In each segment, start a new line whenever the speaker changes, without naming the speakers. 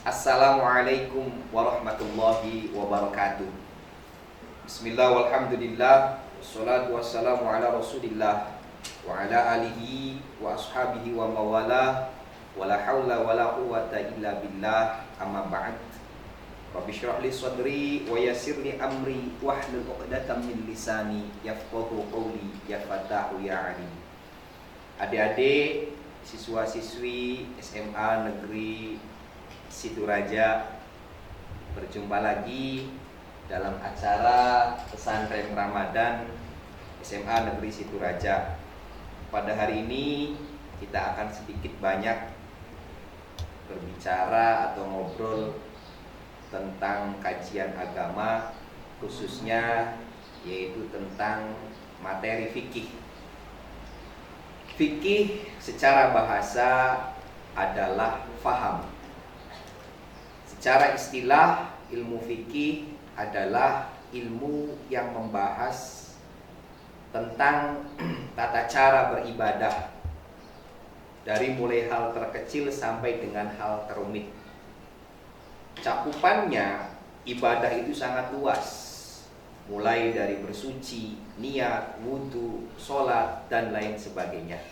Assalamualaikum warahmatullahi wabarakatuh. Bismillah walhamdulillah, wassalatu wassalamu ala rasulillah wa ala alihi wa ashabihi wa mawalah, wala hawla wala quwata illa billah, amma ba'd. Rabbi syrah li sadri wa yassir li amri wahlul 'uqdatam min lisani yafqahu qawli, ya fatahu ya alim. Adik-adik siswa-siswi SMA Negeri Situraja, berjumpa lagi dalam acara pesantren Ramadan SMA Negeri Situraja. Pada hari ini kita akan sedikit banyak berbicara atau ngobrol tentang kajian agama, khususnya yaitu tentang materi fikih. Fikih secara bahasa adalah faham. Secara istilah, ilmu fikih adalah ilmu yang membahas tentang tata cara beribadah, dari mulai hal terkecil sampai dengan hal terumit. Cakupannya ibadah itu sangat luas, mulai dari bersuci, niat, wudhu, sholat, dan lain sebagainya.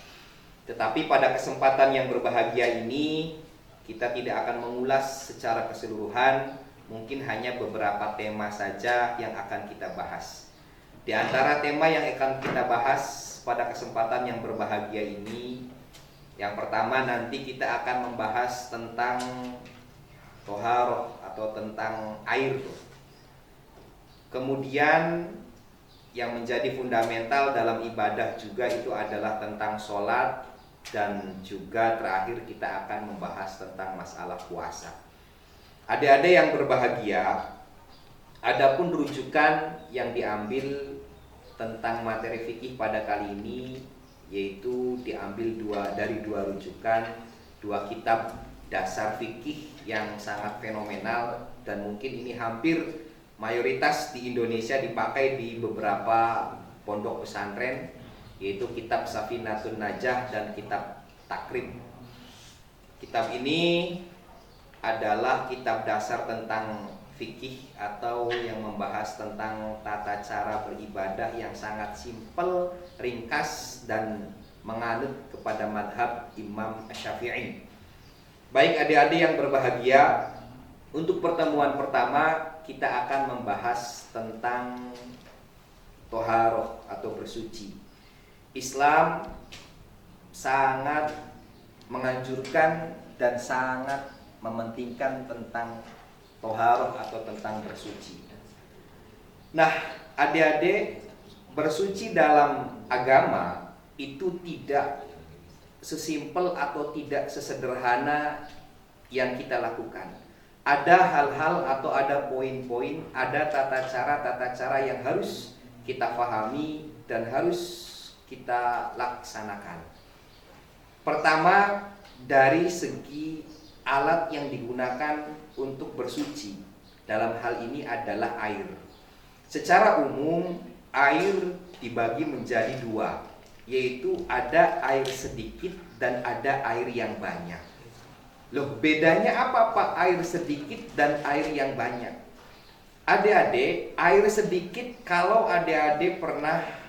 Tetapi pada kesempatan yang berbahagia ini, kita tidak akan mengulas secara keseluruhan, mungkin hanya beberapa tema saja yang akan kita bahas. Di antara tema yang akan kita bahas pada kesempatan yang berbahagia ini, yang pertama nanti kita akan membahas tentang toharoh atau tentang air. Kemudian yang menjadi fundamental dalam ibadah juga itu adalah tentang sholat. Dan juga terakhir kita akan membahas tentang masalah puasa. Adik-adik yang berbahagia, adapun rujukan yang diambil tentang materi fikih pada kali ini, yaitu diambil dari dua rujukan, dua kitab dasar fikih yang sangat fenomenal, dan mungkin ini hampir mayoritas di Indonesia dipakai di beberapa pondok pesantren, yaitu kitab Safinatun Najah dan kitab Takrib. Kitab ini adalah kitab dasar tentang fikih atau yang membahas tentang tata cara beribadah yang sangat simpel, ringkas, dan menganut kepada madhab Imam Syafi'i. Baik adik-adik yang berbahagia, untuk pertemuan pertama kita akan membahas tentang toharoh atau bersuci. Islam sangat menganjurkan dan sangat mementingkan tentang toharoh atau tentang bersuci. Nah, adik-adik, bersuci dalam agama itu tidak sesimpel atau tidak sesederhana yang kita lakukan. Ada hal-hal atau ada poin-poin, ada tata cara yang harus kita pahami dan harus kita laksanakan. Pertama, dari segi alat yang digunakan untuk bersuci, dalam hal ini adalah air. Secara umum, air dibagi menjadi dua, yaitu ada air sedikit dan ada air yang banyak. Loh, bedanya apa Pak air sedikit dan air yang banyak? Adik-adik, air sedikit kalau adik-adik pernah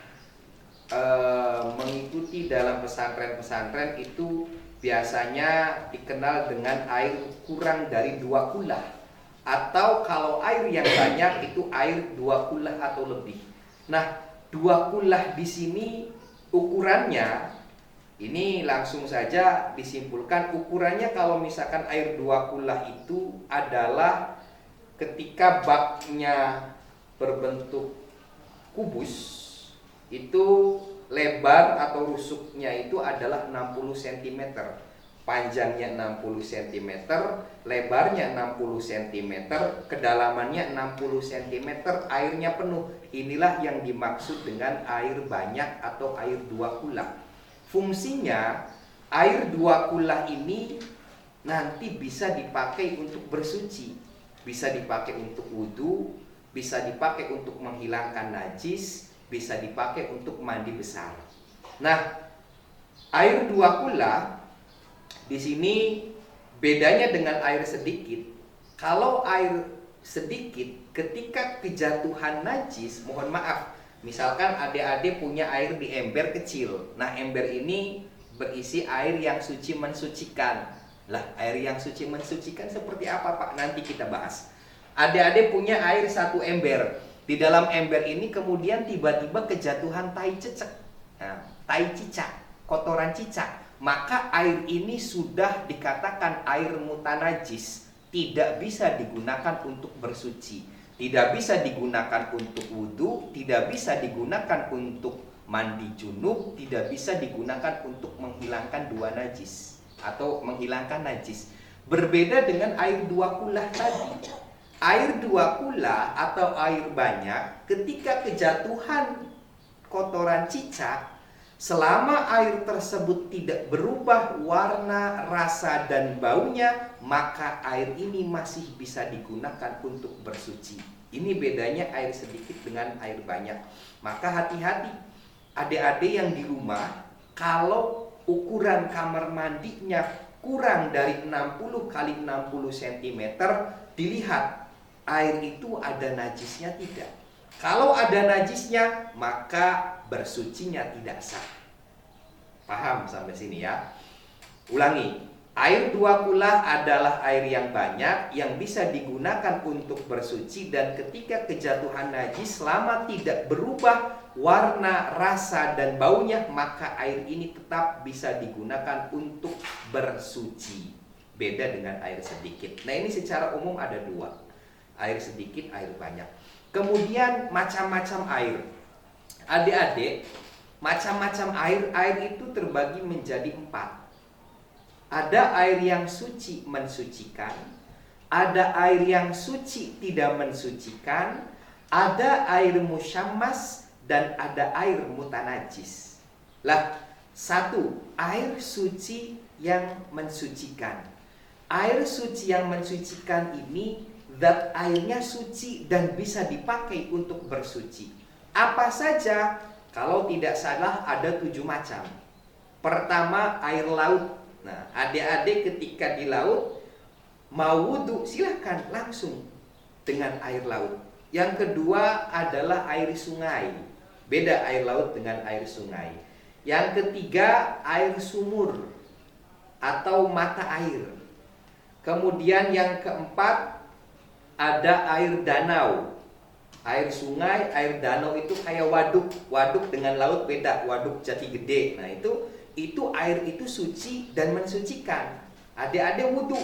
mengikuti dalam pesantren-pesantren itu biasanya dikenal dengan air kurang dari 2 kullah, atau kalau air yang banyak itu air 2 kullah atau lebih. Nah, 2 kullah di sini ukurannya ini langsung saja disimpulkan, ukurannya kalau misalkan air 2 kullah itu adalah ketika baknya berbentuk kubus, itu lebar atau rusuknya itu adalah 60 cm, panjangnya 60 cm, lebarnya 60 cm, kedalamannya 60 cm, airnya penuh. Inilah yang dimaksud dengan air banyak atau air 2 kullah. Fungsinya air 2 kullah ini nanti bisa dipakai untuk bersuci, bisa dipakai untuk wudhu, bisa dipakai untuk menghilangkan najis, bisa dipakai untuk mandi besar. Nah, Air 2 kula di sini bedanya dengan air sedikit. Kalau air sedikit ketika kejatuhan najis, mohon maaf, misalkan adik-adik punya air di ember kecil. Nah, ember ini berisi air yang suci mensucikan. Lah, air yang suci mensucikan seperti apa, Pak? Nanti kita bahas. Adik-adik punya air 1 ember. Di dalam ember ini kemudian tiba-tiba kejatuhan tai cecek. Nah, tai cicak, kotoran cicak. Maka air ini sudah dikatakan air mutanajis, tidak bisa digunakan untuk bersuci, tidak bisa digunakan untuk wudhu, tidak bisa digunakan untuk mandi junub, tidak bisa digunakan untuk menghilangkan 2 najis atau menghilangkan najis. Berbeda dengan air 2 kulah tadi. Air 2 kulah atau air banyak ketika kejatuhan kotoran cicak, selama air tersebut tidak berubah warna, rasa, dan baunya, maka air ini masih bisa digunakan untuk bersuci. Ini bedanya air sedikit dengan air banyak. Maka hati-hati adik-adik yang di rumah, kalau ukuran kamar mandinya kurang dari 60 kali 60 cm, dilihat air itu ada najisnya tidak. Kalau ada najisnya, maka bersucinya tidak sah. Paham sampai sini ya? Ulangi, air 2 kulah adalah air yang banyak yang bisa digunakan untuk bersuci, dan ketika kejatuhan najis selama tidak berubah warna, rasa, dan baunya, maka air ini tetap bisa digunakan untuk bersuci. Beda dengan air sedikit. Nah, ini secara umum ada 2. Air sedikit, air banyak. Kemudian macam-macam air. Adik-adik, macam-macam air itu terbagi menjadi 4. Ada air yang suci mensucikan, ada air yang suci tidak mensucikan, ada air musyammas, dan ada air mutanajis. Lah, 1, air suci yang mensucikan. Air suci yang mensucikan ini zat airnya suci dan bisa dipakai untuk bersuci. Apa saja? Kalau tidak salah ada 7 macam. Pertama, air laut. Nah, adik-adik ketika di laut mau wudhu, silahkan langsung dengan air laut. Yang kedua adalah air sungai. Beda air laut dengan air sungai. Yang ketiga, air sumur atau mata air. Kemudian yang keempat, ada air danau. Air sungai, air danau itu kayak waduk. Waduk dengan laut beda, waduk jati gede. Nah, itu air itu suci dan mensucikan. Adik-adik wudhu,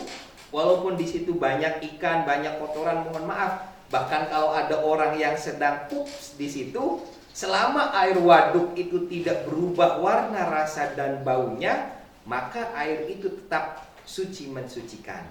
walaupun di situ banyak ikan, banyak kotoran, mohon maaf. Bahkan kalau ada orang yang sedang pups di situ, selama air waduk itu tidak berubah warna, rasa, dan baunya, maka air itu tetap suci mensucikan.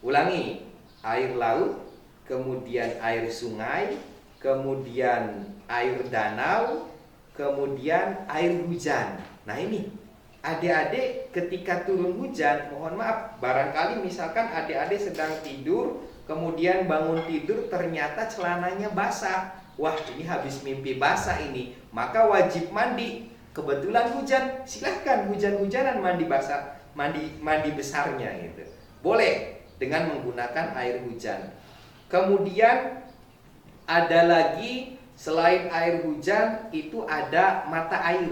Ulangi, air laut, kemudian air sungai, kemudian air danau, kemudian air hujan. Nah, ini adik-adik ketika turun hujan, mohon maaf, barangkali misalkan adik-adik sedang tidur, kemudian bangun tidur ternyata celananya basah. Wah, ini habis mimpi basah ini, maka wajib mandi. Kebetulan hujan, silahkan hujan-hujanan mandi basah, mandi besarnya gitu. Boleh dengan menggunakan air hujan. Kemudian ada lagi selain air hujan, itu ada mata air.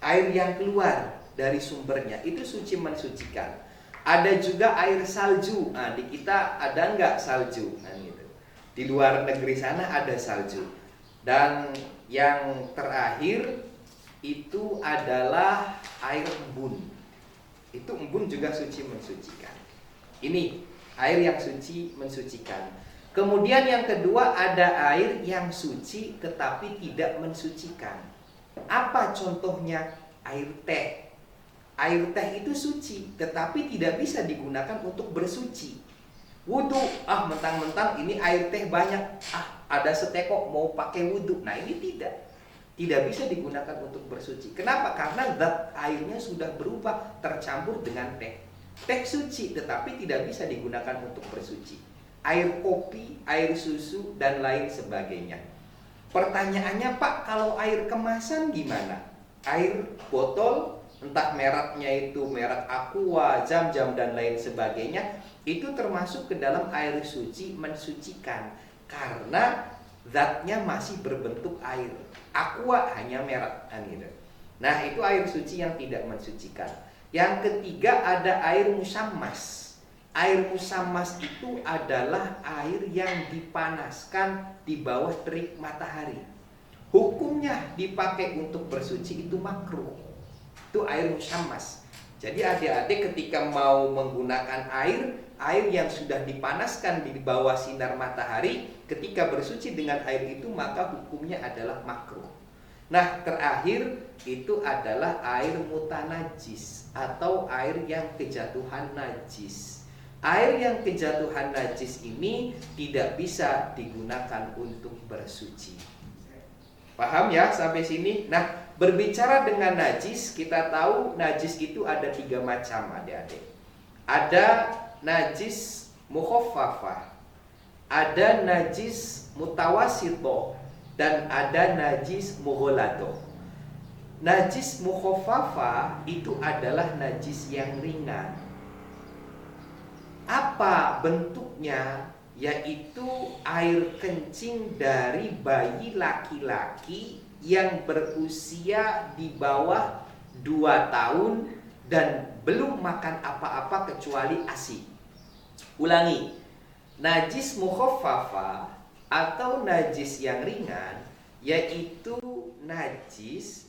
Air yang keluar dari sumbernya itu suci mensucikan. Ada juga air salju. Nah, di kita ada nggak salju? Nah, gitu. Di luar negeri sana ada salju. Dan yang terakhir itu adalah air embun. Itu embun juga suci mensucikan. Ini air yang suci mensucikan. Kemudian yang kedua ada air yang suci tetapi tidak mensucikan. Apa contohnya? Air teh. Air teh itu suci tetapi tidak bisa digunakan untuk bersuci. Wudhu, mentang-mentang ini air teh banyak, ada setekok mau pakai wudhu. Nah, ini tidak bisa digunakan untuk bersuci. Kenapa? Karena zat airnya sudah berubah, tercampur dengan teh. Teh suci tetapi tidak bisa digunakan untuk bersuci. Air kopi, air susu, dan lain sebagainya. Pertanyaannya, Pak, kalau air kemasan gimana? air botol, entah mereknya itu merek Aqua, Zam-Zam dan lain sebagainya, itu termasuk ke dalam air suci mensucikan karena zatnya masih berbentuk air. Aqua hanya merek kan gitu. Nah, itu air suci yang tidak mensucikan. Yang ketiga ada air musammas. Air musammas itu adalah air yang dipanaskan di bawah terik matahari. Hukumnya dipakai untuk bersuci itu makruh. Itu air musammas. Jadi adik-adik ketika mau menggunakan air yang sudah dipanaskan di bawah sinar matahari, ketika bersuci dengan air itu maka hukumnya adalah makruh. Nah, terakhir itu adalah air mutanajis atau air yang kejatuhan najis. Air yang kejatuhan najis ini tidak bisa digunakan untuk bersuci. Paham ya sampai sini? Nah, berbicara dengan najis, kita tahu najis itu ada 3 macam adik-adik. Ada najis mukhaffafah, ada najis mutawasito, dan ada najis mughalladoh. Najis mukhaffafah itu adalah najis yang ringan. Apa bentuknya? Yaitu air kencing dari bayi laki-laki yang berusia di bawah 2 tahun dan belum makan apa-apa kecuali ASI. Ulangi, najis mukhaffafah atau najis yang ringan yaitu najis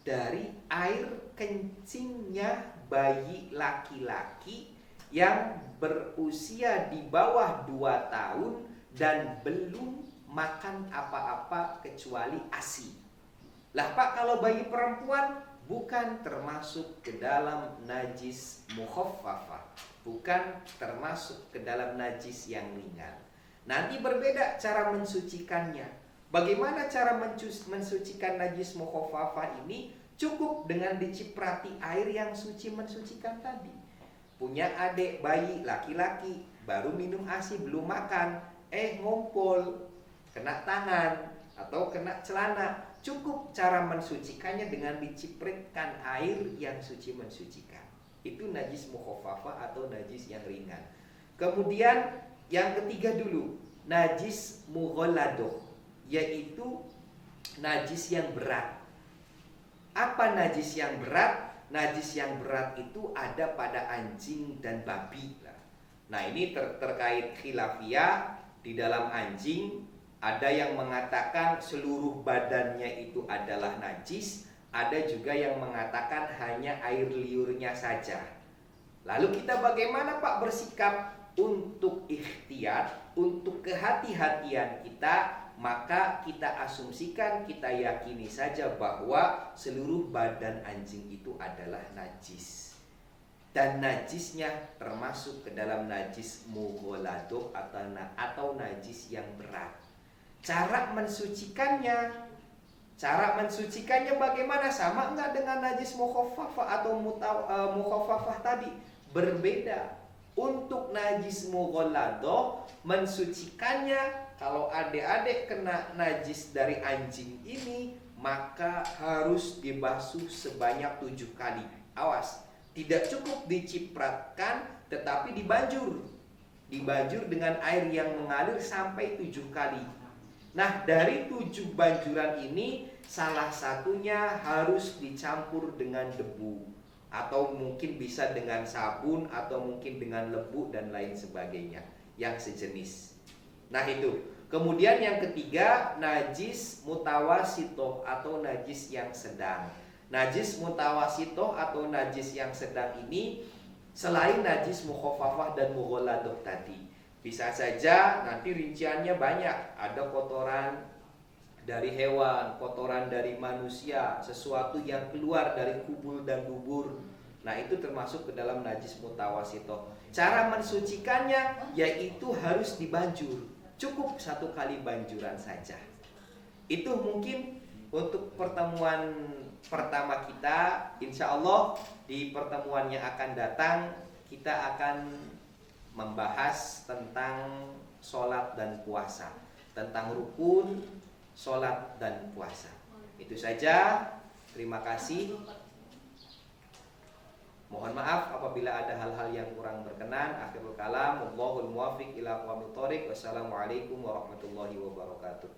dari air kencingnya bayi laki-laki yang berusia di bawah 2 tahun dan belum makan apa-apa kecuali ASI. Lah Pak, kalau bayi perempuan bukan termasuk ke dalam najis mukhaffafah, bukan termasuk ke dalam najis yang ringan. Nanti berbeda cara mensucikannya. Bagaimana cara mensucikan najis mukhaffafah ini? Cukup dengan diciprati air yang suci mensucikan tadi. Punya adik bayi laki-laki baru minum ASI belum makan, ngompol, kena tangan atau kena celana. Cukup cara mensucikannya dengan dicipratkan air yang suci mensucikan. Itu najis mukhaffafah atau najis yang ringan. Kemudian yang ketiga dulu, najis mughalladoh, yaitu najis yang berat. Apa najis yang berat? Najis yang berat itu ada pada anjing dan babi. Nah, ini terkait khilafiyah di dalam anjing. Ada yang mengatakan seluruh badannya itu adalah najis. Ada juga yang mengatakan hanya air liurnya saja. Lalu kita bagaimana Pak bersikap? Untuk ikhtiyat, untuk kehati-hatian kita, maka kita asumsikan, kita yakini saja bahwa seluruh badan anjing itu adalah najis. Dan najisnya termasuk ke dalam najis mughalladoh atau najis yang berat. Cara mensucikannya bagaimana? Sama enggak dengan najis mukhaffafah atau mukhaffafah tadi? Berbeda. Untuk najis mughalladoh mensucikannya, kalau adik-adik kena najis dari anjing ini, maka harus dibasuh sebanyak 7 kali. Awas, tidak cukup dicipratkan, tetapi dibanjur dengan air yang mengalir sampai 7 kali. Nah, dari 7 banjuran ini, salah satunya harus dicampur dengan debu, atau mungkin bisa dengan sabun, atau mungkin dengan lembu dan lain sebagainya yang sejenis. Nah itu. Kemudian yang ketiga, najis mutawasitoh atau najis yang sedang. Najis mutawasitoh atau najis yang sedang ini selain najis mukhaffafah dan mughalladoh tadi, bisa saja nanti rinciannya banyak. Ada kotoran dari hewan, kotoran dari manusia, sesuatu yang keluar dari kubul dan dubur. Nah, itu termasuk ke dalam najis mutawasitoh. Cara mensucikannya yaitu harus dibanjur. Cukup 1 kali banjuran saja. Itu mungkin untuk pertemuan pertama kita. Insya Allah di pertemuan yang akan datang kita akan membahas tentang sholat dan puasa, tentang rukun sholat dan puasa. Itu saja. Terima kasih. Mohon maaf apabila ada hal-hal yang kurang berkenan. Akhirul kalam, wallahul muwaffiq ila aqwamit thoriq. Wassalamualaikum warahmatullahi wabarakatuh.